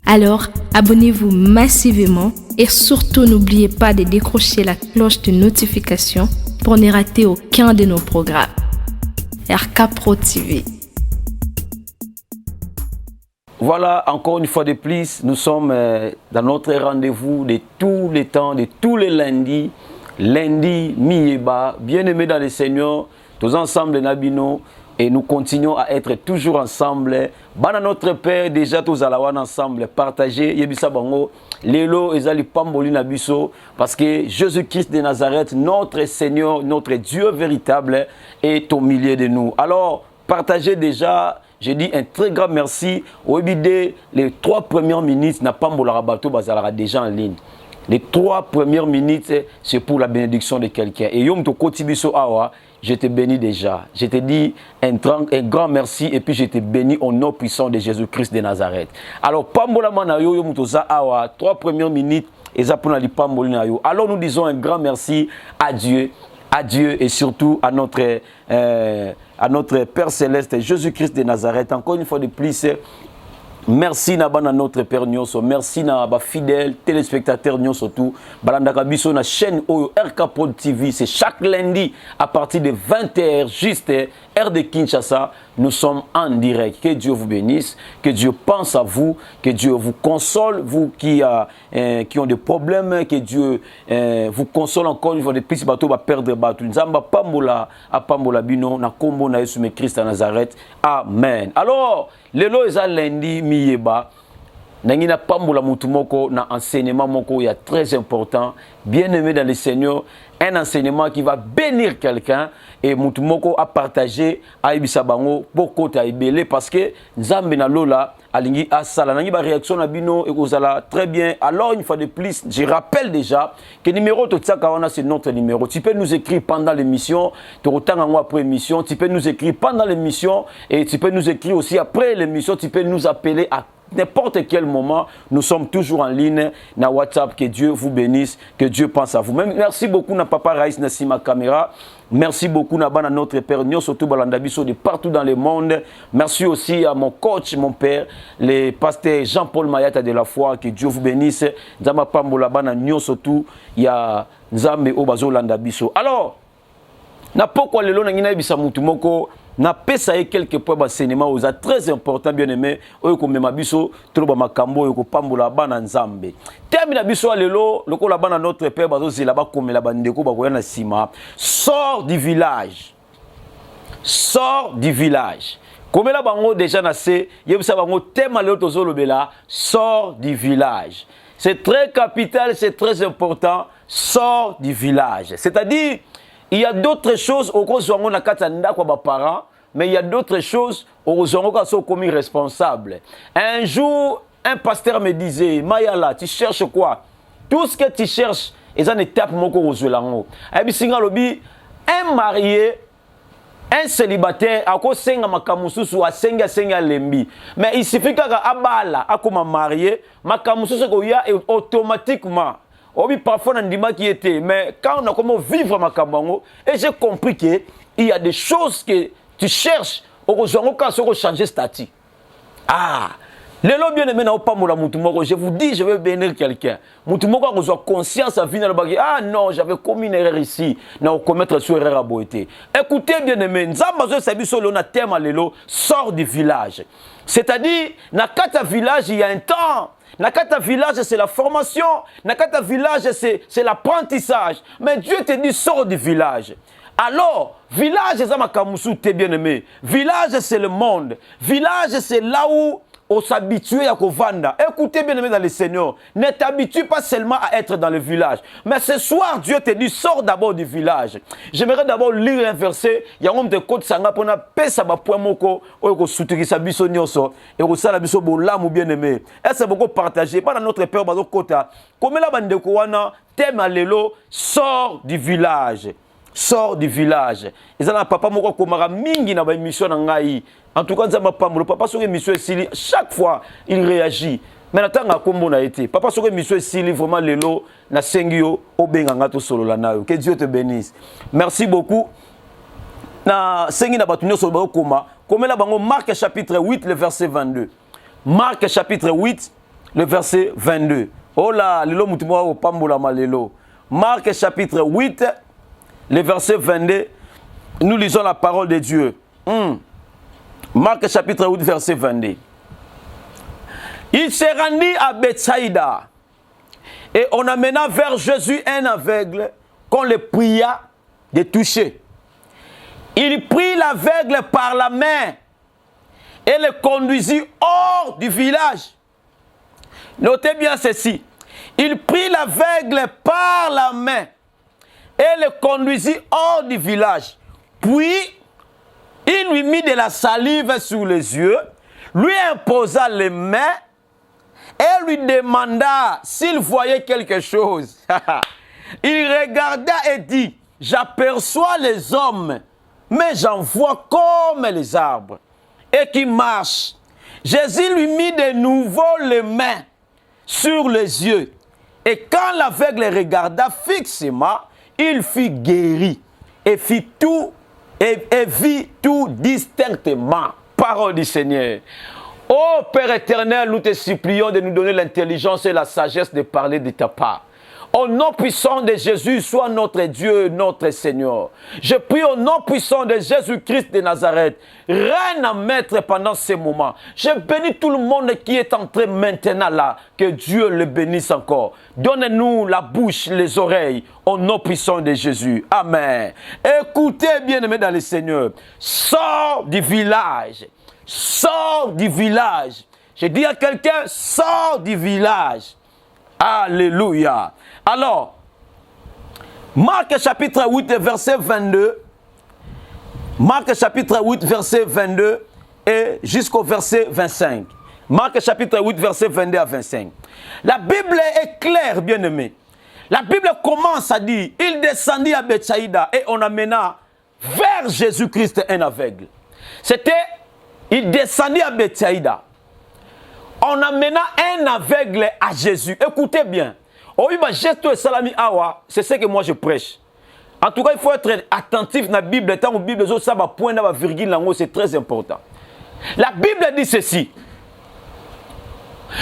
Alors, abonnez-vous massivement et surtout n'oubliez pas de décrocher la cloche de notification pour ne rater aucun de nos programmes. RK Pro TV. Voilà, encore une fois de plus, nous sommes dans notre rendez-vous de tous les temps, de tous les lundis. Lundi, mi-eba, bien-aimés dans le Seigneur, tous ensemble, Nabino, et nous continuons à être toujours ensemble. Bana notre Père, déjà tous à la one ensemble, partager, yebisa bango, lelo ezali pamboli nabiso, parce que Jésus-Christ de Nazareth, notre Seigneur, notre Dieu véritable, est au milieu de nous. Alors, partagez déjà. Je dis un très grand merci. Au BD, les 3 premières minutes, n'a pas rabato bazalara déjà en ligne. Les 3 premières minutes, c'est pour la bénédiction de quelqu'un. Et yom to kotibiso awa, je te bénis déjà. Je te dis un grand merci et puis je te bénis au nom puissant de Jésus-Christ de Nazareth. Alors, pambola manayo yom to za awa, 3 premières minutes, et ça pour la pamboli na yo. Alors nous disons un grand merci à Dieu et surtout à notre Père Céleste, Jésus-Christ de Nazareth. Encore une fois de plus, merci à notre Père Nyonso, merci à nos fidèles téléspectateurs Nyonso tout. Balandaka biso na chaîne Oyo RK Pro TV, c'est chaque lundi à partir de 20h juste heure de Kinshasa. Nous sommes en direct. Que Dieu vous bénisse, que Dieu pense à vous, que Dieu vous console, vous qui ont des problèmes, que Dieu vous console encore une fois de plus. Bateau va perdre bateau. Nzamba pambola a pambola bino na kombo na Yesu Christ à Nazareth. Amen. Alors, lelo eza lundi miyeba. Nangina pambola mutumoko na enseignement moko ya très important, bien aimé dans le Seigneur, un enseignement qui va bénir quelqu'un et mutumoko a partagé a ibisabango beaucoup ta ibele parce que nzambe na lola alingi asala nangi ba réaction na bino et kozala très bien. Alors une fois de plus, je rappelle déjà que numéro to tsaka wana c'est notre numéro. Tu peux nous écrire pendant l'émission, tu retang en après émission, tu peux nous écrire pendant l'émission et tu peux nous écrire aussi après l'émission, tu peux nous appeler à n'importe quel moment, nous sommes toujours en ligne na WhatsApp. Que Dieu vous bénisse, que Dieu pense à vous. Même merci beaucoup na Papa Raïs Nassima Caméra. Merci beaucoup na notre Père Nyon, surtout Balandabiso de partout dans le monde. Merci aussi à mon coach, mon père, le pasteur Jean-Paul Mayata de la foi. Que Dieu vous bénisse. Nzamba Pambola bana Nyon surtout il y a Nzambe Obazo Landabiso. Alors, na pourquoi le lona ngina bisa mutu moko na pesa ye quelques points d'enseignement aux très important bien aimé oyo ko mema biso troba makambo oyo ko pambola bana Nzambe. Termina biso lelo lokola bana notre père bazo zela ba komela bandeko ba koya na sima. Sors du village. Sors du village. Komela bango déjà na se yebisa bango tema lelo tozolobela sors du village. C'est très capital, c'est très important. Sors du village. C'est-à-dire il y a d'autres choses au Kozongo na katanda kwa ba parents, mais il y a d'autres choses au Kozongo ka so commis responsable. Un jour, un pasteur me disait, Mayala, tu cherches quoi? Tout ce que tu cherches, ils en étape moko Rozolango. Et singa lobi, un marié, un célibataire, ako senga makamususu a senga lembi. Mais il suffit ka abala akoma marié, makamususu ko ya automatiquement. Oui, parfois on dit qui était, mais quand on a comment vivre ma cabango, et j'ai compris que il y a des choses que tu cherches au changer statut. Ah, les lois bien aimés n'ont pas mon moutumoko. Je vous dis, je vais bénir quelqu'un. Moutumoko a soit conscience à venir le ah non, j'avais commis une erreur ici, non commettre sur erreur à beauté. Écoutez bien aimé, Nzambazo Sabiso Lona Tema Lelo sort du village. C'est-à-dire, dans Kata village, il y a un temps. Nakata village, c'est la formation. Nakata village, c'est l'apprentissage. Mais Dieu te dit, sors du village. Alors, village, c'est t'es bien aimé. Village, c'est le monde. Village, c'est là où on s'habitue à Kovanda. Écoutez bien aimé dans le Seigneur. Ne t'habitue pas seulement à être dans le village. Mais ce soir, Dieu te dit, sors d'abord du village. J'aimerais d'abord lire un verset. Il y a un homme de côte sanga pour na pesa ba point moko. Oyo soutenir biso nyonso. Et au sala biso bolam bien aimé. Et c'est beaucoup partagé. Pas dans notre père bazo kota. Comme la bande ko wana thème lelo sors du village. Sors du village. Ils ont papa moko komara mingi na ba émission na ngai. En tout cas, le papa sur émission Sili, chaque fois il réagit. Mais attends à comment on a été. Papa sur émission Sili, vraiment lelo na sengio obenganga to solo la nayo. Que Dieu te bénisse. Merci beaucoup. Na sengi na batunyo so ba koma. Comme la bango Marc chapitre 8 le verset 22. Marc chapitre 8 le verset 22. Oh là, lelo mutumwa o pambola malelo. Marc chapitre 8, le verset 22. Nous lisons la parole de Dieu. Marc chapitre 8, verset 22. Il s'est rendu à Bethsaïda et on amena vers Jésus un aveugle qu'on le pria de toucher. Il prit l'aveugle par la main et le conduisit hors du village. Notez bien ceci. Il prit l'aveugle par la main et le conduisit hors du village. Puis, il lui mit de la salive sur les yeux, lui imposa les mains et lui demanda s'il voyait quelque chose. Il regarda et dit, j'aperçois les hommes, mais j'en vois comme les arbres, et qui marchent. Jésus lui mit de nouveau les mains sur les yeux, et quand l'aveugle regarda fixement, il fut guéri, et vit tout distinctement. Parole du Seigneur. Ô Père éternel, nous te supplions de nous donner l'intelligence et la sagesse de parler de ta part. Au nom puissant de Jésus, sois notre Dieu, notre Seigneur. Je prie au nom puissant de Jésus-Christ de Nazareth. Règne en maître pendant ces moments. Je bénis tout le monde qui est entré maintenant là. Que Dieu le bénisse encore. Donne-nous la bouche, les oreilles. Au nom puissant de Jésus. Amen. Écoutez, bien-aimés dans le Seigneur. Sors du village. Sors du village. Je dis à quelqu'un, sors du village. Alléluia. Alors, Marc chapitre 8, verset 22. Marc chapitre 8, verset 22 et jusqu'au verset 25. Marc chapitre 8, verset 22 à 25. La Bible est claire, bien-aimé. La Bible commence à dire, il descendit à Bethsaïda et on amena vers Jésus-Christ un aveugle. C'était, il descendit à Bethsaïda. On amena un aveugle à Jésus. Écoutez bien. C'est ce que moi je prêche. En tout cas, il faut être attentif dans la Bible. Tant que la Bible c'est très important. La Bible dit ceci.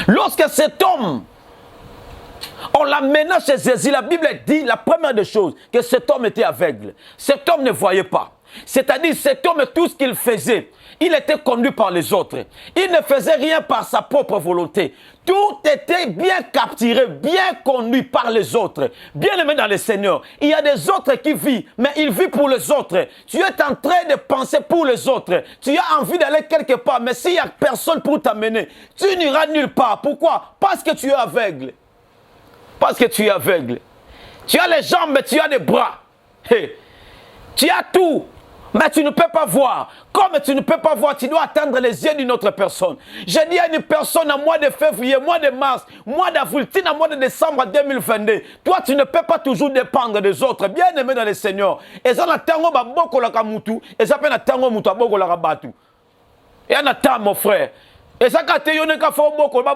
Lorsque cet homme, on l'amena chez Jésus, la Bible dit la première des choses, que cet homme était aveugle. Cet homme ne voyait pas. C'est-à-dire, cet homme, tout ce qu'il faisait, il était conduit par les autres. Il ne faisait rien par sa propre volonté. Tout était bien capturé, bien conduit par les autres. Bien aimé dans le Seigneur. Il y a des autres qui vivent, mais ils vivent pour les autres. Tu es en train de penser pour les autres. Tu as envie d'aller quelque part, mais s'il n'y a personne pour t'amener, tu n'iras nulle part. Pourquoi? Parce que tu es aveugle. Parce que tu es aveugle. Tu as les jambes, mais tu as des bras. Hey. Tu as tout. Mais tu ne peux pas voir. Comme tu ne peux pas voir, tu dois attendre les yeux d'une autre personne. Je dis à une personne en mois de février, mois de mars, mois d'avril, en mois de décembre 2022. Toi, tu ne peux pas toujours dépendre des autres. Bien aimé dans le Seigneur. Et ça, na tango ba boko la kamutu. Et ça, na tango mutu boko la kabatu. Et on attend, mon frère. Et ça, quand tu es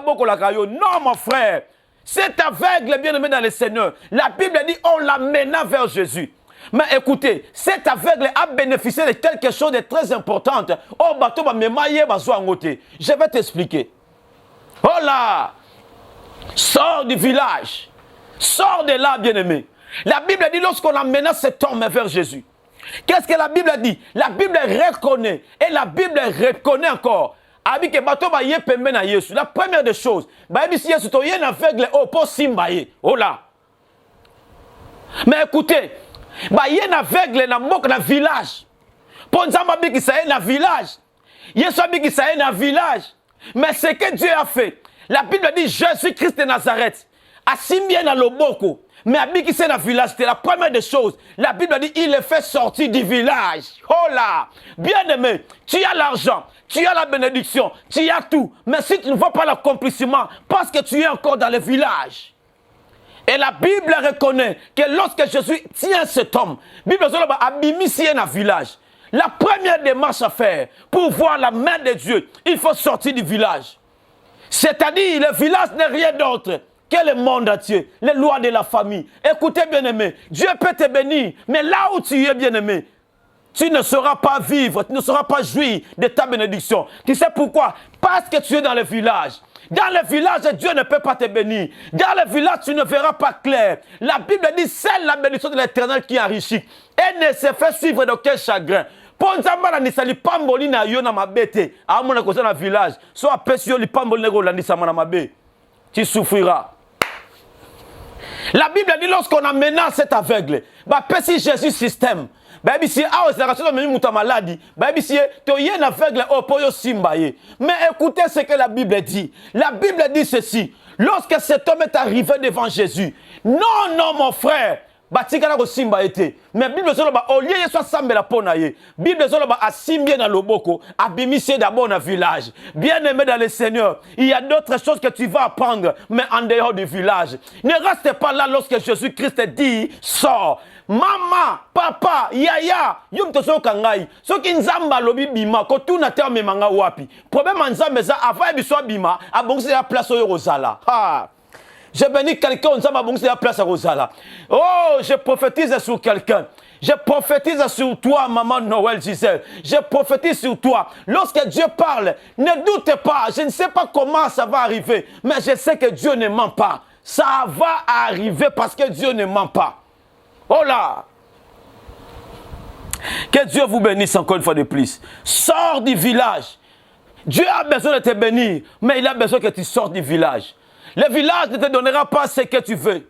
boko la kayo. Non, mon frère. C'est aveugle, bien aimé dans le Seigneur. La Bible dit, on l'amena vers Jésus. Mais écoutez, cet aveugle a bénéficié de quelque chose de très important. Oh, bateau, je vais t'expliquer. Oh là, sors du village. Sors de là, bien-aimé. La Bible dit lorsqu'on amena cet homme vers Jésus. Qu'est-ce que la Bible dit? La Bible reconnaît. Et la Bible reconnaît encore. La première des choses, oh là. Mais écoutez, il y a un aveugle dans le village. Pour nous dire qu'il y a un village. Il y a un village. Mais ce que Dieu a fait, la Bible dit Jésus-Christ de Nazareth a si bien dans le boko. Mais habite qui c'est dans le village, c'était la première des choses. La Bible dit il est fait sortir du village. Oh là, bien aimé, tu as l'argent, tu as la bénédiction, tu as tout. Mais si tu ne vois pas l'accomplissement, parce que tu es encore dans le village. Et la Bible reconnaît que lorsque Jésus tient cet homme, la Bible a mis dans le village. La première démarche à faire pour voir la main de Dieu, il faut sortir du village. C'est-à-dire, le village n'est rien d'autre que le monde entier, les lois de la famille. Écoutez, bien-aimé, Dieu peut te bénir, mais là où tu es, bien-aimé, tu ne sauras pas vivre, tu ne sauras pas jouir de ta bénédiction. Tu sais pourquoi? Parce que tu es dans le village. Dans le village, Dieu ne peut pas te bénir. Dans le village, tu ne verras pas clair. La Bible dit, c'est la bénédiction de l'Éternel qui enrichit. Et ne se fait suivre d'aucun chagrin. Ponzamba na nisali pamboli na yo na mabete. Amona koza na village. So apesi yo li pamboli nego la nisama na mabe. Tu souffriras. La Bible dit lorsqu'on amena cet aveugle, bah pesi Jésus système. Bah si ah c'est la raison de même muta maladie. Bah si to yen aveugle au poyo simbaye. Mais écoutez ce que la Bible dit. La Bible dit ceci. Lorsque cet homme est arrivé devant Jésus, non mon frère. Batikana ko simba été mais Bible solo ba au lieu soit sambela pona ye Bible solo ba asimbie na loboko abimisie d'abord na village. Bien-aimé dans le Seigneur, il y a d'autres choses que tu vas apprendre mais en dehors du village. Ne reste pas là lorsque Jésus-Christ dit sors. Maman, papa, yaya, yum to so kangai. So ki nzamba lobi bima ko tuna terme manga wapi. Problème nzambe za avant biso bima abongisi la place oyo rozala. Ha. Je bénis quelqu'un, on s'en va bon, c'est la place à Rosala. Oh, je prophétise sur quelqu'un. Je prophétise sur toi, maman Noël Gisèle. Je prophétise sur toi. Lorsque Dieu parle, ne doute pas. Je ne sais pas comment ça va arriver, mais je sais que Dieu ne ment pas. Ça va arriver parce que Dieu ne ment pas. Oh là! Que Dieu vous bénisse encore une fois de plus. Sors du village. Dieu a besoin de te bénir, mais il a besoin que tu sortes du village. Le village ne te donnera pas ce que tu veux.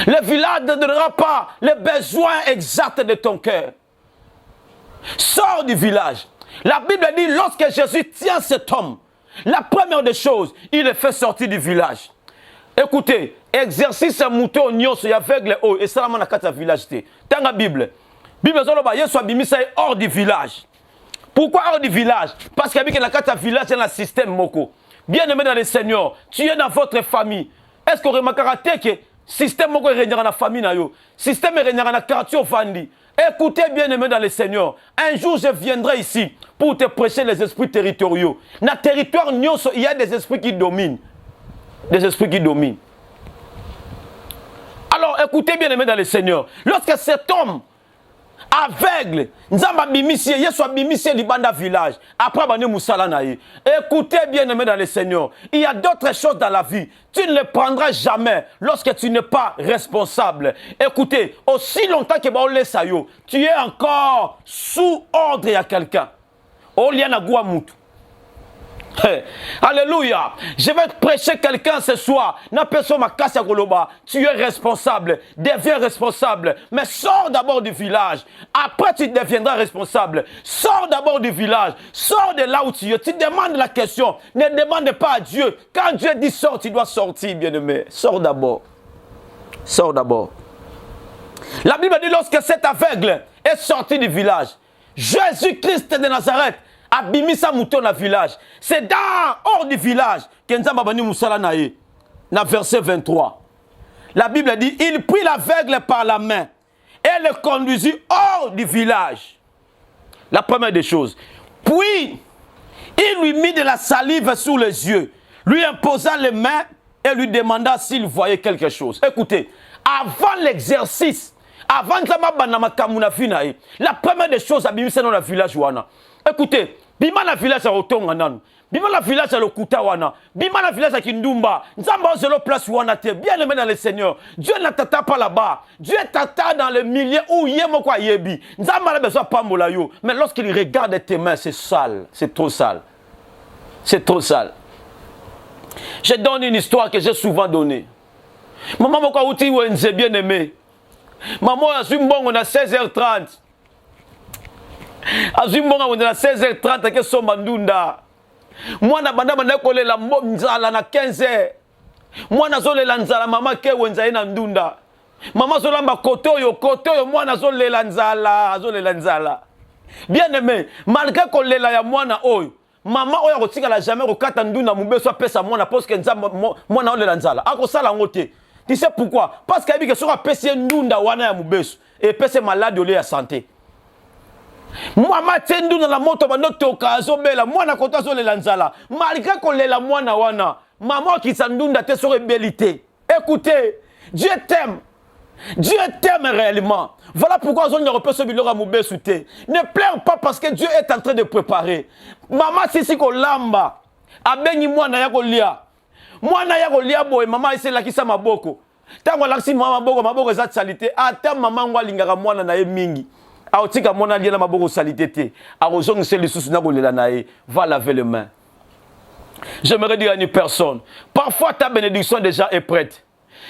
Le village ne te donnera pas les besoins exacts de ton cœur. Sors du village. La Bible dit, lorsque Jésus tient cet homme, la première des choses, il le fait sortir du village. Écoutez, exercice mouton nyon sur aveugle haut et ça na kata village té. Dans la Bible, Bible zolo ba yeso abimisa hors du village. Pourquoi hors du village? Parce qu'il y a la kata village dans le système moko. Bien-aimé dans le Seigneur, tu es dans votre famille. Est-ce qu'on remarquera que le système moko est dans la famille na yo? Système est dans la quartier fandi. Écoutez, bien-aimé dans le Seigneur, un jour je viendrai ici pour te prêcher les esprits territoriaux. Dans le territoire, il y a des esprits qui dominent. Des esprits qui dominent. Alors, écoutez, bien-aimé dans le Seigneur, lorsque cet homme aveugle, Nzamba bimisie, Yesu bimisie libanda village. Après bani musala naïe. Écoutez bien-aimé dans le Seigneur, il y a d'autres choses dans la vie. Tu ne les prendras jamais lorsque tu n'es pas responsable. Écoutez, aussi longtemps que on laisse yo, tu es encore sous ordre à quelqu'un. Oliana Guamut. Alléluia. Je vais te prêcher quelqu'un ce soir. Tu es responsable. Deviens responsable. Mais sors d'abord du village. Après, tu deviendras responsable. Sors d'abord du village. Sors de là où tu es. Tu demandes la question. Ne demande pas à Dieu. Quand Dieu dit sors, tu dois sortir, bien-aimé. Sors d'abord. Sors d'abord. La Bible dit lorsque cet aveugle est sorti du village, Jésus-Christ de Nazareth abimisa mouton na village. C'est dans hors du village que Nzamba bani musala nae. Na verset 23. La Bible dit, il prit l'aveugle par la main et le conduisit hors du village. La première des choses. Puis, il lui mit de la salive sous les yeux, lui imposa les mains et lui demanda s'il voyait quelque chose. Écoutez, avant l'exercice, avant Nzamba banama kamuna finae, la première des choses abimisa dans le village wana. Écoutez, bima la village à Otonga nanu. Bima la village à Lokuta wana. Bima la village à Kindumba. Nzamba zelo place wana te. Bien aimé dans le Seigneur. Dieu ne t'attend pas là-bas. Dieu t'attend dans le milieu où yemo kwa yebi. Nzamba la besoin pas mola yo. Mais lorsqu'il regarde tes mains, c'est sale. C'est trop sale. C'est trop sale. Je donne une histoire que j'ai souvent donnée. Maman moko uti wenze bien aimé. Maman a su mbongo na 16h30. Azimbonga wende na 16h30 ke somba ndunda. Mwana banda kolela nzala na 15h. Mwana zolela nzala mama ke wenza ina ndunda. Mama zolamba kotoyo mwana zolela nzala. Bien aimé, malgré kolela ya mwana oyo, mama oyo kotika la jamais kokata ndunda mubeso pesa mwana parce que nzamba mwana olela nzala. Akosala ngote. Tu sais pourquoi? Parce qu'il y a que sera pesa ndunda wana ya mubeso et pesa malade ole ya santé. Mama tendu na la moto banoto okazo bela mwana kota zo lela nzala malgré qu'on lela mwana wana maman qui s'andunda te sur ébélité. Écoutez, Dieu t'aime réellement. Voilà pourquoi on ne peut se bilora moubesouté. Ne pleure pas parce que Dieu est en train de préparer. Maman si ko lamba abengi mwana ya kolia. Mwana ya kolia boye mama eselakisa maboko. Tango laksi maboko eza salite. Ata mama ngwa lingaka mwana na ye mingi. Aotika mwana liena maboko salite te. Arozongise lisusu na kolela na ye. Va laver les mains. J'aimerais dire à une personne, parfois ta bénédiction déjà est prête.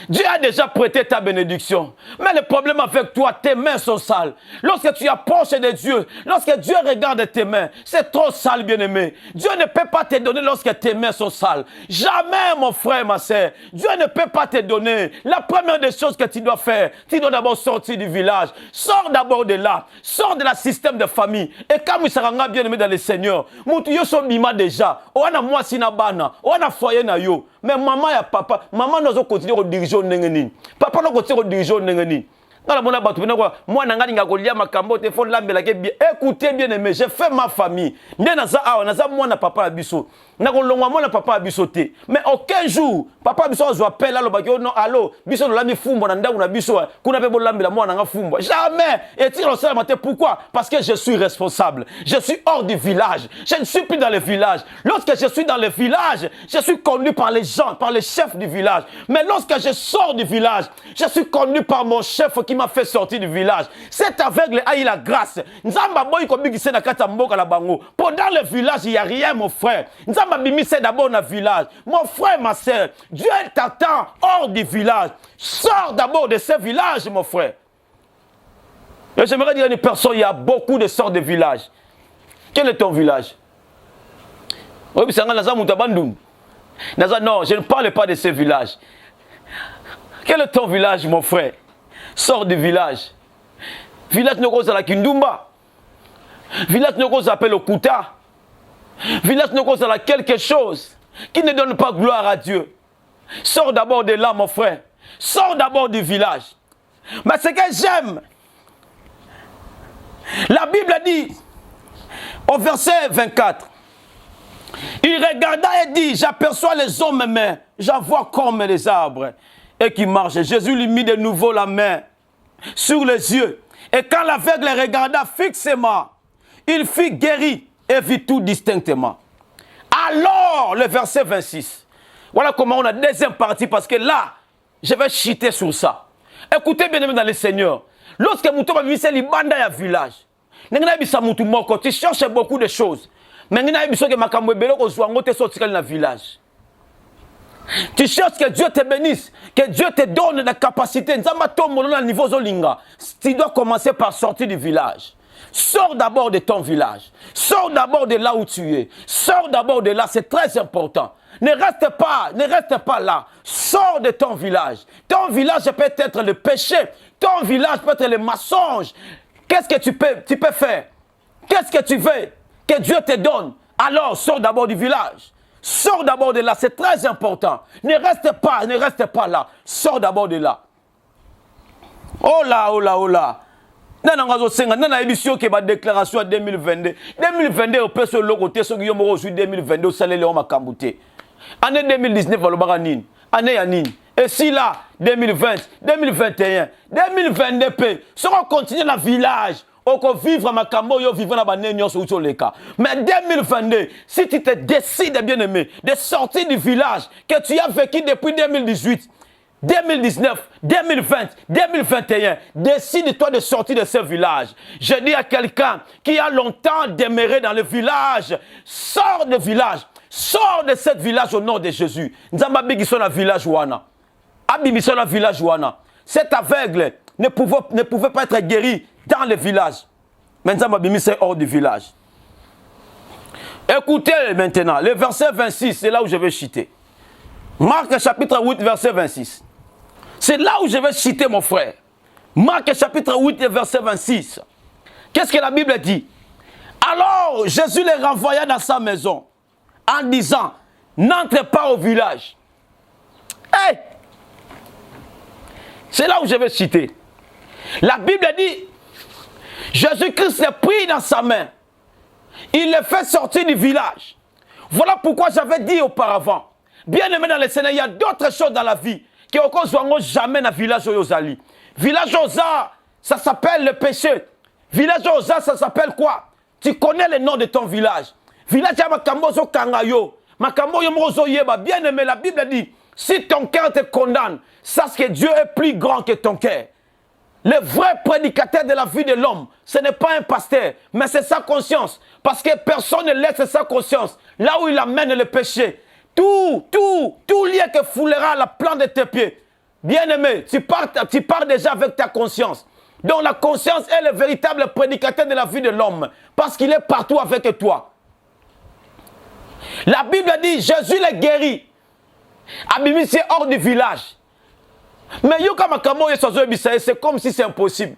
Dieu a déjà prêté ta bénédiction. Mais le problème avec toi, tes mains sont sales. Lorsque tu approches de Dieu, lorsque Dieu regarde tes mains, c'est trop sale, bien-aimé. Dieu ne peut pas te donner lorsque tes mains sont sales. Jamais, mon frère, ma soeur. Dieu ne peut pas te donner. La première des choses que tu dois faire, tu dois d'abord sortir du village. Sors d'abord de là. Sors de la système de famille. Et quand vous serez bien-aimé dans le Seigneur, Moutouyo so bima déjà. Oana moi sinabana. Oana foyer na yo. Mais maman et papa, maman nous a continué à diriger au nengeni. Papa nous a continué à diriger au nengeni. Moi, écoutez bien aimé, j'ai fait ma famille. Moi, papa abisso. Moi, papa abisso. Mais aucun jour, papa abisso appelle là, non, allô, bisso la mi fumbo, nanda ou na bisso, kuna pe bolambila moi nanga fumbo. Jamais. Et tu le sais pourquoi? Parce que je suis responsable. Je suis hors du village. Je ne suis plus dans le village. Lorsque je suis dans le village, je suis conduit par les gens, par les chefs du village. Mais lorsque je sors du village, je suis conduit par mon chef qui m'a fait sortir du village. Cet aveugle a eu la grâce. Pendant le village, il n'y a rien, mon frère. C'est d'abord dans le village. Mon frère, ma soeur, Dieu t'attend hors du village. Sors d'abord de ce village, mon frère. Et j'aimerais dire à une personne, il y a beaucoup de sortes de villages. Quel est ton village? Non, je ne parle pas de ce village. Quel est ton village, mon frère? Sors du village. Village ne cause à la Kindumba. Village ne cause appelle au Kouta. Village ne cause à la quelque chose qui ne donne pas gloire à Dieu. Sors d'abord de là, mon frère. Sors d'abord du village. Mais ce que j'aime, la Bible dit, au verset 24, il regarda et dit, j'aperçois les hommes, mais j'en vois comme les arbres. Et qui marche. Jésus lui mit de nouveau la main sur les yeux. Et quand l'aveugle regarda fixement, il fut guéri et vit tout distinctement. Alors, le verset 26. Voilà comment on a deuxième partie, parce que là, je vais chuter sur ça. Écoutez bien dans le Seigneur. Lorsque Moutou va vivre le banda ya village, tu cherches beaucoup de choses. Mais village. Tu cherches que Dieu te bénisse, que Dieu te donne la capacité. Tu dois commencer par sortir du village. Sors d'abord de ton village. Sors d'abord de là où tu es. Sors d'abord de là, c'est très important. Ne reste pas là. Sors de ton village. Ton village peut être le péché. Ton village peut être le mensonge. Qu'est-ce que tu peux faire? Qu'est-ce que tu veux que Dieu te donne? Alors, sors d'abord du village. Sors d'abord de là, c'est très important. Ne reste pas là. Sors d'abord de là. Oh là, oh là, oh là. Nana émission qui va déclaration 2022. 2022 au peut se locoter ce qui est 2022 au salaire Léon Makambouté. Année 2019 va le baranin. Année Yanine. Et si là 2020, 2021, 2022 peut si on continue dans le village. On peut vivre à Makambo, vivre dans le cas. Mais 2022, si tu te décides, bien aimé, de sortir du village que tu as vécu depuis 2018, 2019, 2020, 2021, décide-toi de sortir de ce village. Je dis à quelqu'un qui a longtemps demeuré dans le village, sors du village, sors de ce village au nom de Jésus. Nzambabi qui sont dans le village Wana. Abimi sont dans le village Wana. Cet aveugle ne pouvait pas être guéri dans le village. Maintenant, Nzambabi c'est hors du village. Écoutez maintenant, le verset 26, c'est là où je vais citer. Marc chapitre 8, verset 26. C'est là où je vais citer mon frère. Marc chapitre 8, verset 26. Qu'est-ce que la Bible dit? Alors Jésus les renvoya dans sa maison en disant, n'entrez pas au village. Hey! C'est là où je vais citer. La Bible dit, Jésus-Christ les prit dans sa main. Il les fait sortir du village. Voilà pourquoi j'avais dit auparavant. Bien aimé dans le Seigneur, il y a d'autres choses dans la vie qui ne sont jamais dans le village Oyozali. Village Oza, ça s'appelle le péché. Village Oza, ça s'appelle quoi? Tu connais le nom de ton village. Village Yamakambozo Kangayo. Makambo yomrozo yeba. Bien aimé, la Bible dit, si ton cœur te condamne, sache que Dieu est plus grand que ton cœur. Le vrai prédicateur de la vie de l'homme, ce n'est pas un pasteur, mais c'est sa conscience. Parce que personne ne laisse sa conscience là où il amène le péché. Tout lien que foulera la plante de tes pieds. Bien-aimé, tu pars déjà avec ta conscience. Donc la conscience est le véritable prédicateur de la vie de l'homme. Parce qu'il est partout avec toi. La Bible dit, Jésus l'a guéri. Abimi, c'est hors du village. Mais c'est comme si c'est impossible.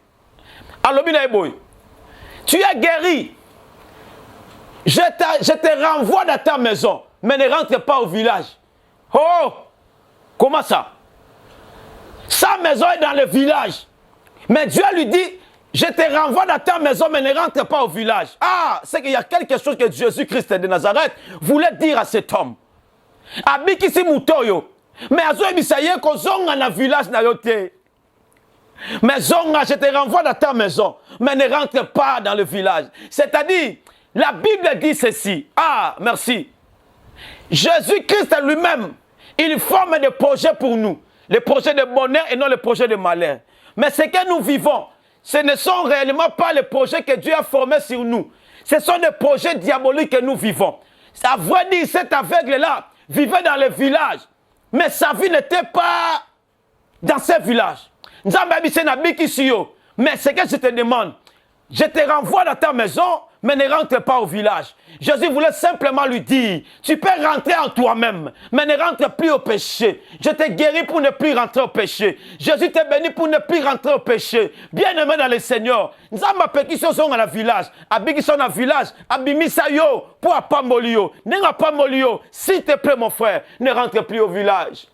Alors, tu es guéri. Je te renvoie dans ta maison, mais ne rentre pas au village. Oh, comment ça? Sa maison est dans le village. Mais Dieu lui dit, je te renvoie dans ta maison, mais ne rentre pas au village. Ah, c'est qu'il y a quelque chose que Jésus-Christ de Nazareth voulait dire à cet homme. Abikisi mutoyo. Mais azo ebisaye ko zonga na village na yote. Mais zonga, je te renvoie dans ta maison, mais ne rentre pas dans le village. C'est-à-dire, la Bible dit ceci. Ah, merci. Jésus-Christ lui-même, il forme des projets pour nous. Les projets de bonheur et non les projets de malheur. Mais ce que nous vivons, ce ne sont réellement pas les projets que Dieu a formés sur nous. Ce sont des projets diaboliques que nous vivons. Ça veut dire cet aveugle-là vivait dans le village. Mais sa vie n'était pas dans ce village. Mais ce que je te demande, je te renvoie dans ta maison, mais ne rentre pas au village. Jésus voulait simplement lui dire, tu peux rentrer en toi-même, mais ne rentre plus au péché. Je t'ai guéri pour ne plus rentrer au péché. Jésus t'a béni pour ne plus rentrer au péché. Bien-aimé dans le Seigneur, nous avons péché dans le village. Abiki sont dans le village, abimisa yo, pour apamolio. N'enga pamolio, s'il te plaît mon frère, ne rentre plus au village.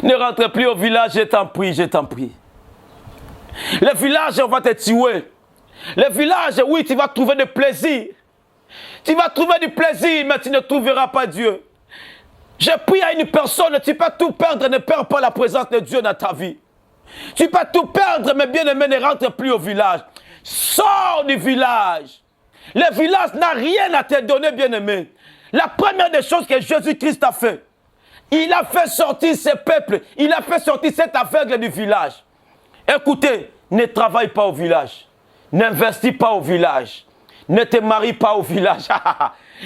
Ne rentre plus au village, je t'en prie, je t'en prie. Le village, on va te tuer. Le village, oui, tu vas trouver du plaisir. Tu vas trouver du plaisir, mais tu ne trouveras pas Dieu. Je prie à une personne, tu peux tout perdre, ne perds pas la présence de Dieu dans ta vie. Tu peux tout perdre, mais bien aimé, ne rentre plus au village. Sors du village. Le village n'a rien à te donner, bien aimé. La première des choses que Jésus-Christ a fait, il a fait sortir ce peuple, il a fait sortir cet aveugle du village. Écoutez, ne travaille pas au village. N'investis pas au village. Ne te marie pas au village.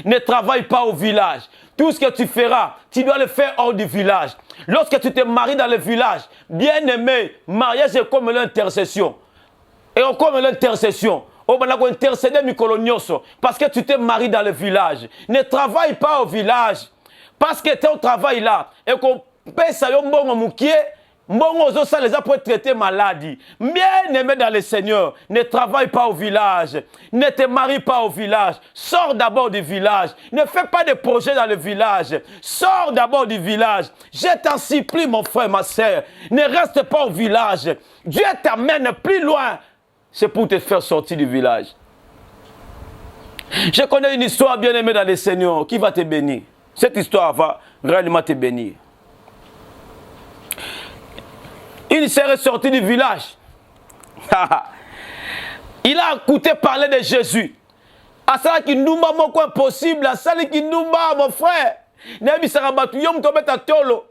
Ne travaille pas au village. Tout ce que tu feras, tu dois le faire hors du village. Lorsque tu te maries dans le village, bien aimé, mariage est comme l'intercession. Et comme l'intercession, parce que tu te maries dans le village. Ne travaille pas au village. Parce que ton travail là, et qu'on paye ça, les a pour traiter maladie. Bien aimé dans le Seigneur, ne travaille pas au village. Ne te marie pas au village. Sors d'abord du village. Ne fais pas de projets dans le village. Sors d'abord du village. Je t'en supplie, mon frère, ma soeur. Ne reste pas au village. Dieu t'amène plus loin. C'est pour te faire sortir du village. Je connais une histoire bien aimée dans le Seigneur qui va te bénir. Cette histoire va réellement te bénir. Il serait sorti du village. Il a écouté parler de Jésus. À ça qui nous m'a mon impossible, à ça qui nous m'a mon frère. Nebi sarabatu yom to beta tolo.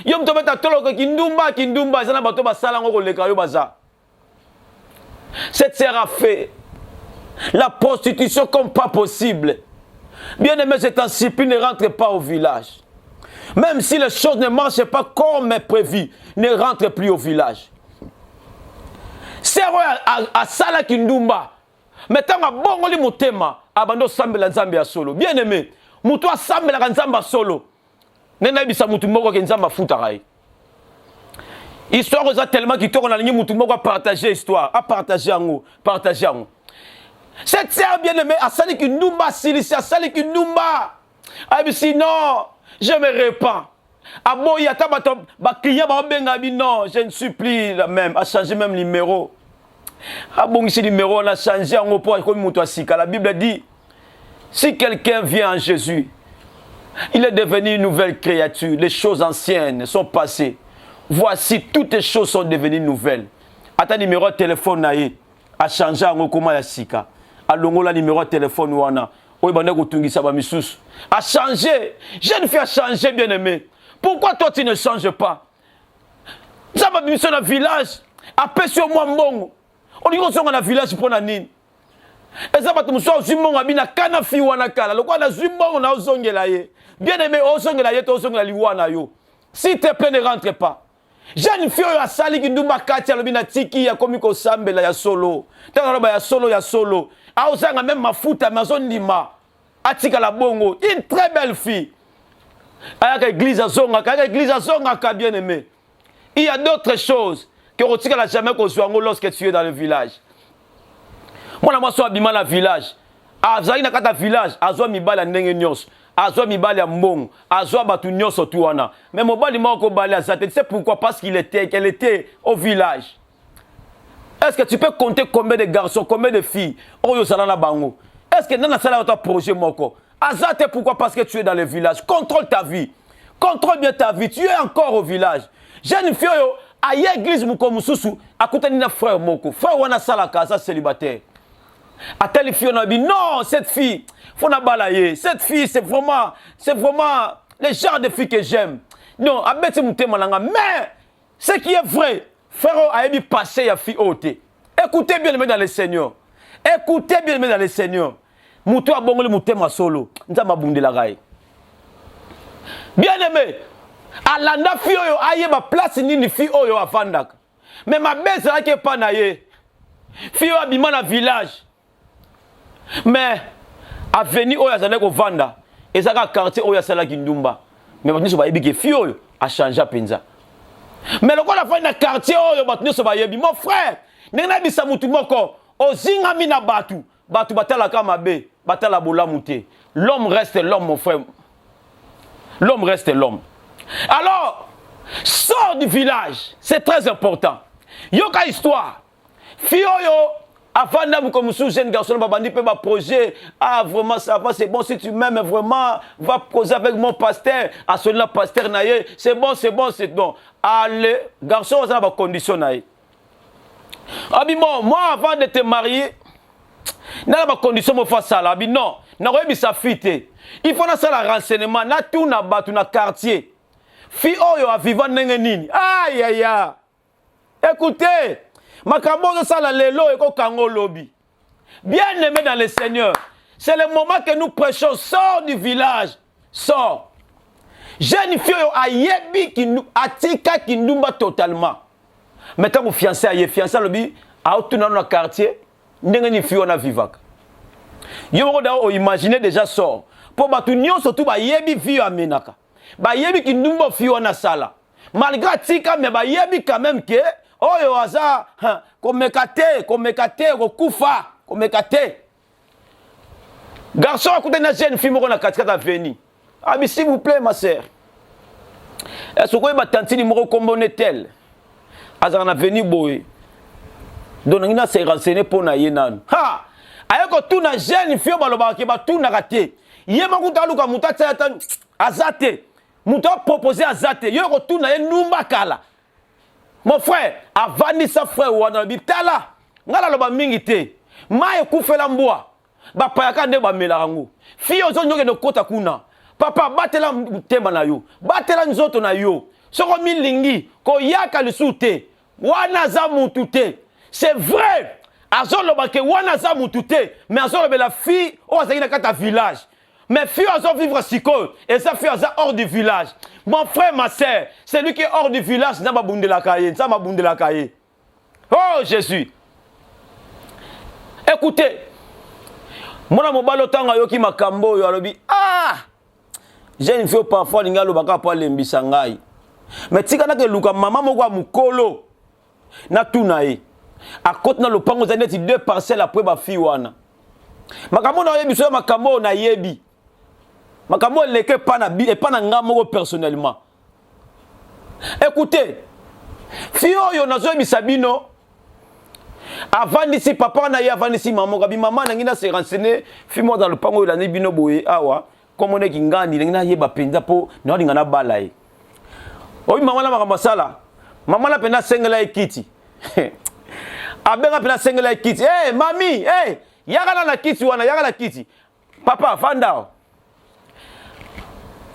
Yom to beta tolo qui ndumba ça na bato ba sala ngoko leka yo baza. Cette sœur a fait la prostitution comme pas possible. Bien aimé, je t'en supplie, ne rentre pas au village. Même si les choses ne marchent pas comme prévu, ne rentre plus au village. C'est à Sala Kindumba. Mais tant que bon li mutema, abando sambela nzambe ya solo. Bien aimé, mutu sambela nzamba solo. Nena bisa mutu moko ke nzamba futarai. Histoire oza tellement qui tourne na ligne mutu moko partager histoire, à partager en partager en. Cette sœur bien aimée, à Sala Kindumba, Silisi à Sala Kindumba. Ah mais sinon je me répands. Ah bon, il y a des clients qui non, je ne supplie la même, à changer même le numéro. Ah bon, ici le numéro, on a changé en haut pour comme la Bible dit, si quelqu'un vient en Jésus, il est devenu une nouvelle créature. Les choses anciennes sont passées. Voici, toutes les choses sont devenues nouvelles. À ta numéro de téléphone, a changé en haut comme la sika. À l'ongo la numéro de téléphone, oyo bande kotungisa ba misusu. A changer. Jeune fille a changé, bien aimé. Pourquoi toi tu ne changes pas? Ça va mission dans le village. Après sur moi mbongo. On dit qu'on soit dans le village pour la nini. Et ça va te mousser au zimbongo abina kana fi wana kala. Le quoi na zimbongo na ozongela ye. Bien aimé ozongela ye to ozongela liwana yo. S'il te plaît ne rentre pas. Jeune fille a sali ki ndumba kati alobina tiki ya komi ko sambela ya solo. Tanga ba ya solo. A ozanga même mafuta mazondima. Atika la bongo. Une très belle fille. Aya église azonga bien aimé. Il y a d'autres choses que Rotika n'a jamais conçues lorsque tu es dans le village. Moi, je suis abîmé dans le village. Azali na kata village, azwa mibala ndenge nyos, azwa mibala mbong, azwa batu nyos otuana. Mais mobali moko bali azate, tu sais pourquoi? Parce qu'elle était au village. Est-ce que tu peux compter combien de garçons, combien de filles oyo salana bango? Est-ce que nana sala ta projet moko? Azate pourquoi? Parce que tu es dans le village. Contrôle ta vie. Contrôle bien ta vie. Tu es encore au village. Jeune fille yo aye église moko mususu akutani na frère moko. Frère wana sala casa célibataire. A telle fille on a dit non, cette fille faut na balayer. Cette fille c'est vraiment le genre de fille que j'aime. Non, abeti mutema nanga mais ce qui est vrai, frère a bien passé ya fille ôté. Écoutez bien dans le Seigneur. Écoutez bien dans le Seigneur. Muto abongole mutema solo. Nzamba bundela gai. Bien aimé. Alanda fille oyo aye ba place nini fille oyo afandaka. Mais ma belle là qui pas na ye. Fille oyo abima na village. Mais avenue oyo azalaki ko vanda, ezaka quartier oyo asala kindumba. Mais ba nyso ba yebi ke fille oyo a changé penza. Mais le la fin na quartier oyo ba nyso ba yebi mon frère, nena bisa mutu moko ozinga mina batu batala kama be, batala bolamu te. L'homme reste l'homme mon frère. L'homme reste l'homme. Alors, sors du village, c'est très important. Yoka histoire. Fioyo, avant d'être comme sous jeune garçon, babandi peut ma projet. Ah, vraiment, ça va, c'est bon. Si tu m'aimes vraiment, va causer avec mon pasteur. À celui-là, pasteur naïe. C'est bon, c'est bon, c'est bon. Allez, garçon, ça va condition naïe. Ah, bon, moi, avant de te marier, n'a pas condition de faire ça là. Non, n'a pas ça fité. Il faut ça la renseignement. Na tout na batu na quartier. Fi oyo a vivant nenge nini. Aïe aïe aïe. Écoutez, makambo ça la lelo et ko kango lobby. Bien aimé dans le Seigneur. C'est le moment que nous prêchons. Sors du village. Sors. Jeune fille a yebi qui nous atika qui nous bat totalement. Maintenant vous fiancé aïe fiancé lobby a tout dans le quartier. Nenge ni fille on a vivak. Yo mo imaginer déjà sort. Pour batu nyon surtout ba yebi fille amenaka. Ba yebi ki ndumbo fio na sala. Malgré tika mais ba yebi quand même que oyo aza komekate ko kufa komekate. Garçon écoutez na jeune fille moko na katikata veni. Ah mais s'il vous plaît ma sœur. Est-ce que ba tantini moko kombone tel? Aza na veni boy. Donc ngina se renseigner pour na yenan. Ha! Ayeko tout na jeune fille baloba ke ba tout na raté. Yema kutaluka mutatsa azate. Mouton proposé à Zate, il retourne à Numba Kala. Mon frère, avant sa frère ou dans le tala, ngala lo ba mingite. Ma ekufe la mboa. Ba payaka nde ba melarango. Fi ozo nyoke no kota kuna. Papa batela temba na yo. Batela nzoto na yo. Soko milingi ko yaka lisute. Wana za mutute. C'est vrai. Azolo ba ke wana za mutute, mais azolo be la fille o azaki kata village. Mais filles ont vivre siko et ça fait hors du village. Mon frère, ma soeur, c'est lui qui est hors du village, ça m'a boundé la cahier, ça m'a boundé la cahier. Oh Jésus. Écoutez, moi mon balotango yoki makambo yo alobi ah. J'ai une fille parfois linga lo baka pa lembisa ngai. Mais tika na ke luka maman moko mukolo na tunae. A côté na lopango zaneti 2 parcelles après ba fille wana. Makambo na yebi so makambo na yebi. Makambo leke pas na bi et pas na ngamo personnellement. Écoutez, fio yo nazo bisabino avant ici papa na ya avant ici maman gabi maman na ngina se renseigner fimo dans le pango la ne bino boye awa comme on est kingandi ngina yeba penza po na linga na balai. Oyi maman la makambasala. Maman la pena sengela ekiti. Abenga pena sengela ekiti. Eh mami, eh yaga na kiti wana yaga na kiti. Papa, Vanda.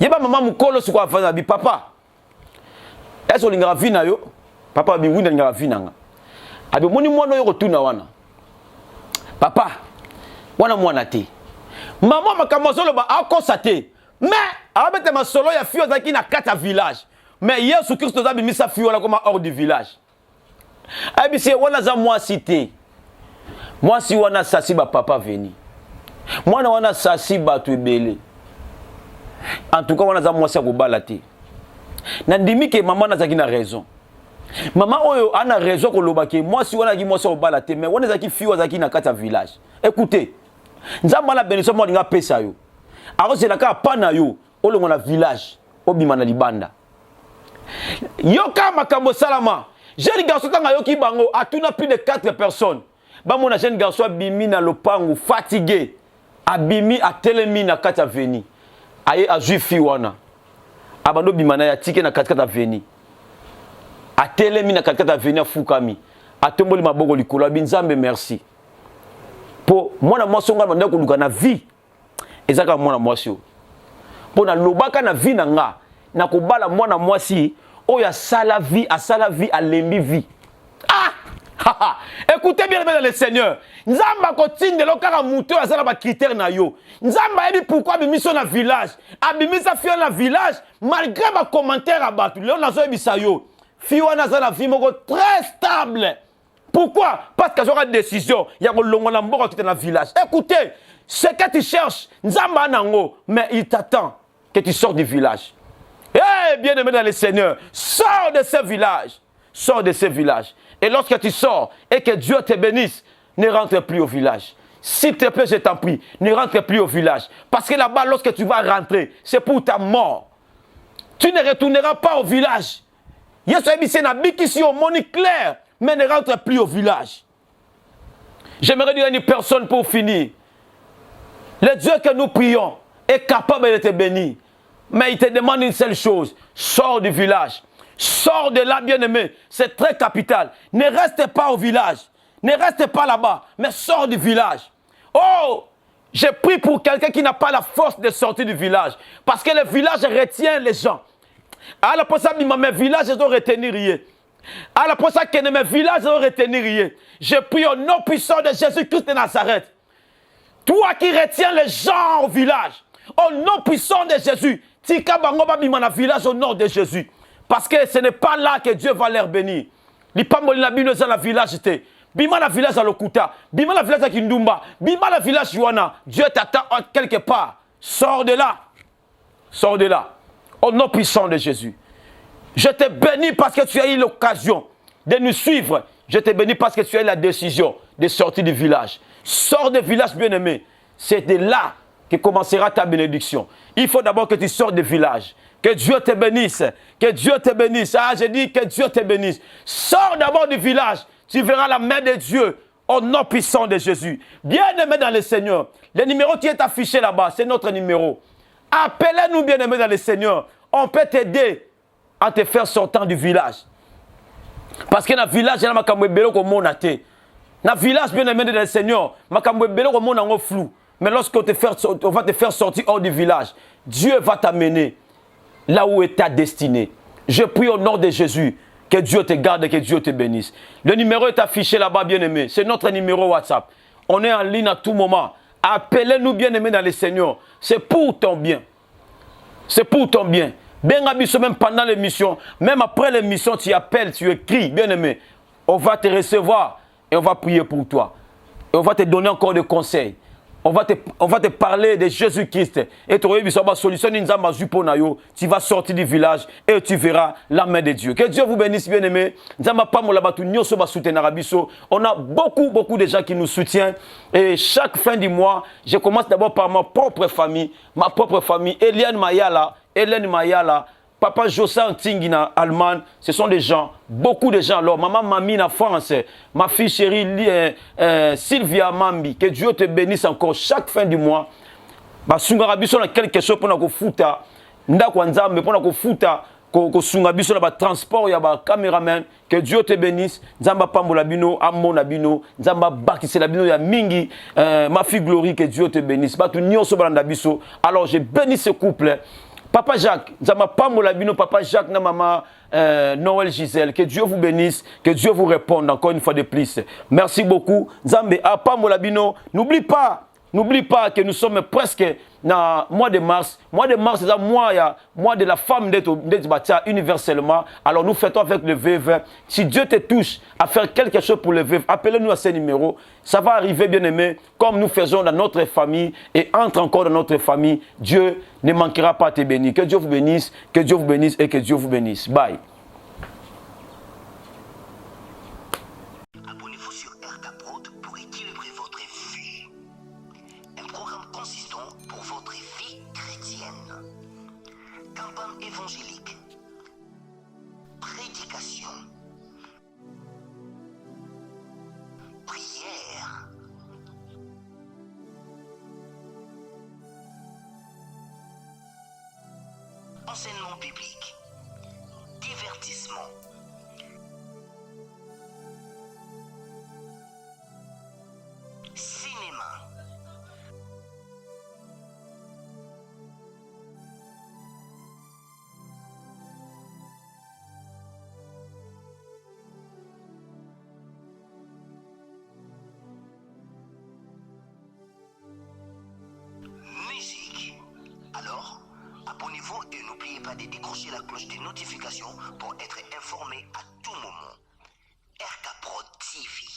Yeba maman mukolo su kwa Vanda bi papa. Est-ce que nga vina yo? Papa bi wunda nga vina nga. Abi moni mwana yo kotuna wana. Papa, wana mwana te. Maman makamazolo ba akosa te. Mais abete masolo ya fio zaki na kata village. Mais Yesu Christ zabi misa fio la comme hors du village. Abi se wana za moi cité. Moi si wana sasi ba papa veni. Mwana wana sasi ba tu ebele. En tout cas wana za moi sa ko balate. Na ndimi ke maman na zaki na raison. Maman oyo ana raison ko lobake moi si wana ki moi sa ko balate mais wana zaki fio zaki na kata village. Écoutez. Nzamba la bénédiction mo nga pesa yo. Alors c'est la ka pana yo olongo na village obima na libanda. Yoka makambo salama. Jeune garçon tanga yoki bango atuna plus de 4 personnes. Ba mona jeune garçon abimi na lopango fatigué. Abimi a telemi na kata veni. Aye a juifi wana. Abando bimana ya tike na kata veni. A telemi na kata veni afukami. Atomboli maboko likolo binzambe merci. Po mwana mwasi nga manda ko luka na vie. Ezaka mwana mwasi. Po na lobaka na vie na nga na ko bala mwana mwasi oya sala vie a lembi vie. Ah! Écoutez bien le Seigneur. Nzamba kotinde lokaka muto azala ba critère na yo. Nzamba yebi pourquoi bimiso na village. Abimisa fio na village malgré ba commentaire abatu. Léon nazo yebisa yo. Fio na zala vie moko très stable. Pourquoi? Parce que j'aurai une décision. Il y a un mort qui est dans le village. Écoutez, ce que tu cherches, Nzamba nango, mais il t'attend que tu sortes du village. Eh, bien-aimé dans le Seigneur, sors de ce village. Sors de ce village. Et lorsque tu sors et que Dieu te bénisse, ne rentre plus au village. S'il te plaît, je t'en prie, ne rentre plus au village. Parce que là-bas, lorsque tu vas rentrer, c'est pour ta mort. Tu ne retourneras pas au village. Yesu na bikisi au moni clair, mais ne rentre plus au village. J'aimerais dire à une personne pour finir. Le Dieu que nous prions est capable de te bénir. Mais il te demande une seule chose. Sors du village. Sors de là, bien-aimé. C'est très capital. Ne reste pas au village. Ne reste pas là-bas. Mais sors du village. Oh! J'ai pris pour quelqu'un qui n'a pas la force de sortir du village. Parce que le village retient les gens. À la place de mes villages, ils ont retenu rien. À la place de mes villages, ils ont retenu rien. Je prie au nom puissant de Jésus-Christ de Nazareth. Toi qui retiens les gens au village, au nom puissant de Jésus, tika bango ba bima na village au nom de Jésus. Parce que ce n'est pas là que Dieu va leur bénir. Li pamboli na bino za la village te. Bima la village à Lokuta, bima la village à Kindumba, bima la village Yuana. Dieu t'attend quelque part. Sors de là. Sors de là. Au nom puissant de Jésus. Je te bénis parce que tu as eu l'occasion de nous suivre. Je te bénis parce que tu as eu la décision de sortir du village. Sors du village, bien-aimé. C'est de là que commencera ta bénédiction. Il faut d'abord que tu sortes du village. Que Dieu te bénisse. Que Dieu te bénisse. Ah, je dis que Dieu te bénisse. Sors d'abord du village. Tu verras la main de Dieu au nom puissant de Jésus. Bien-aimé dans le Seigneur. Le numéro qui est affiché là-bas, c'est notre numéro. Appelez-nous, bien-aimé dans le Seigneur. On peut t'aider à te faire sortir du village. Parce que dans le village, il y a un peu comme mon athée. Dans le village, bien aimé dans le Seigneur, il y a un peu comme mon flou. Mais lorsqu'on va te faire sortir hors du village, Dieu va t'amener là où est ta destinée. Je prie au nom de Jésus que Dieu te garde et que Dieu te bénisse. Le numéro est affiché là-bas, bien aimé. C'est notre numéro WhatsApp. On est en ligne à tout moment. Appelez-nous, bien aimé dans le Seigneur. C'est pour ton bien. C'est pour ton bien. Bien abisso, même pendant l'émission, même après l'émission, tu appelles, tu écris, bien aimé. On va te recevoir et on va prier pour toi. Et on va te donner encore des conseils. On va te parler de Jésus-Christ. Et tu auras solution. Tu vas sortir du village et tu verras la main de Dieu. Que Dieu vous bénisse, bien aimé. On a beaucoup de gens qui nous soutiennent. Et chaque fin du mois, je commence d'abord par ma propre famille. Ma propre famille. Hélène Mayala. Papa Josan Tingina, Allemagne, ce sont des gens, beaucoup de gens. Alors, maman Mamie en France, ma fille chérie Sylvia Mambi, que Dieu te bénisse encore chaque fin du mois. Bah, Sungarabi, on a quelque chose pour nous foutre. Ndakwanzambe, pour nous foutre. sunga biso na transport ya ba cameraman. Que Dieu te bénisse. Nzamba pambola bino, amona bino, nzamba bakisela bino ya mingi, ma fille Glory, que Dieu te bénisse. Batu nyonso balanda biso. Alors je bénis ce couple. Papa Jacques, nzamba pambola bino, Papa Jacques na maman Noël Gisèle, que Dieu vous bénisse, que Dieu vous réponde encore une fois de plus. Merci beaucoup. Nzambe pambola bino, n'oublie pas que nous sommes presque dans le mois de mars. Mois de mars, c'est un mois de la femme d'être universellement. Alors nous fêtons avec le veuve. Si Dieu te touche à faire quelque chose pour le veuve, appelez-nous à ce numéro. Ça va arriver, bien aimé, comme nous faisons dans notre famille et entre encore dans notre famille. Dieu ne manquera pas de te bénir. Que Dieu vous bénisse, que Dieu vous bénisse et que Dieu vous bénisse. Bye. Abonnez-vous sur RK Prod pour équilibrer votre vie. Un programme consistant pour votre vie chrétienne. Campagne évangélique. Prédication. Prière. Enseignement biblique. Divertissement. Cinéma. Musique. Alors, abonnez-vous et n'oubliez pas de décrocher la cloche des notifications pour être informé à tout moment. RK Prod TV.